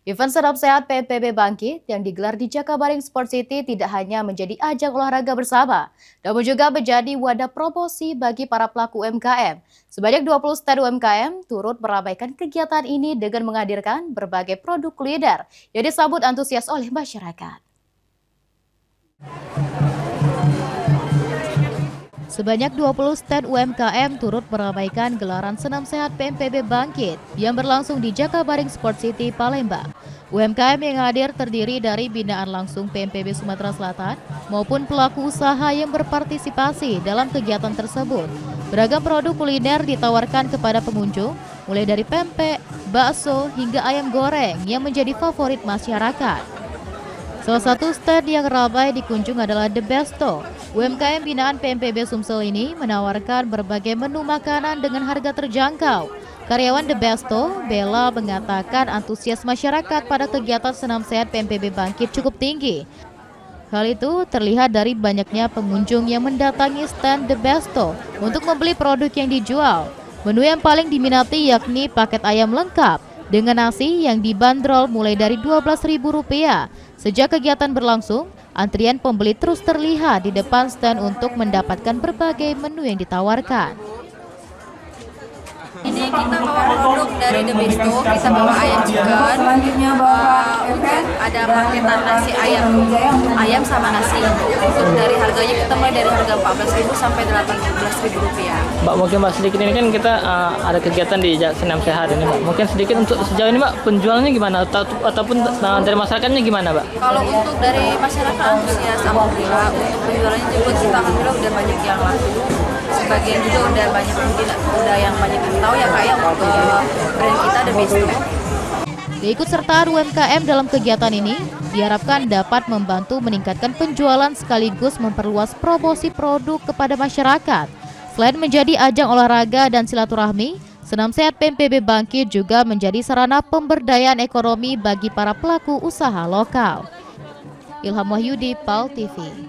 Event Senam Sehat PNPB Bangkit yang digelar di Jakabaring Sport City tidak hanya menjadi ajang olahraga bersama, namun juga menjadi wadah promosi bagi para pelaku UMKM. Sebanyak 20 stand UMKM turut meramaikan kegiatan ini dengan menghadirkan berbagai produk kuliner yang disambut antusias oleh masyarakat. Sebanyak 20 stand UMKM turut meramaikan gelaran Senam Sehat PNPB Bangkit yang berlangsung di Jakabaring Sport City, Palembang. UMKM yang hadir terdiri dari binaan langsung PNPB Sumatera Selatan maupun pelaku usaha yang berpartisipasi dalam kegiatan tersebut. Beragam produk kuliner ditawarkan kepada pengunjung, mulai dari pempek, bakso, hingga ayam goreng yang menjadi favorit masyarakat. Salah satu stand yang ramai dikunjung adalah The Besto. UMKM binaan PNPB Sumsel ini menawarkan berbagai menu makanan dengan harga terjangkau. Karyawan The Besto, Bella, mengatakan antusias masyarakat pada kegiatan Senam Sehat PNPB Bangkit cukup tinggi. Hal itu terlihat dari banyaknya pengunjung yang mendatangi stand The Besto untuk membeli produk yang dijual. Menu yang paling diminati yakni paket ayam lengkap dengan nasi yang dibanderol mulai dari Rp12.000. Sejak kegiatan berlangsung, antrian pembeli terus terlihat di depan stand untuk mendapatkan berbagai menu yang ditawarkan. Ini kita bawa produk dari The Besto, kita bawa ayam chicken, ada paketan nasi ayam sama nasi. Untuk dari harganya kita mulai dari harga Rp14.000 sampai Rp18.000. Mbak, mungkin Mbak sedikit ini kan kita ada kegiatan di Senam Sehat ini, Mbak. Mungkin sedikit untuk sejauh ini, Mbak, penjualannya gimana ataupun dari masyarakatnya gimana, Mbak? Kalau untuk dari masyarakat antusias, alhamdulillah. Untuk penjualannya juga kita alhamdulillah udah banyak yang laku. Sebagian juga udah banyak yang banyak yang tahu ya, kayak brand kita The Besto. Keikutsertaan UMKM dalam kegiatan ini diharapkan dapat membantu meningkatkan penjualan sekaligus memperluas promosi produk kepada masyarakat. Selain menjadi ajang olahraga dan silaturahmi, Senam Sehat PNPB Bangkit juga menjadi sarana pemberdayaan ekonomi bagi para pelaku usaha lokal. Ilham Wahyudi, PAL TV.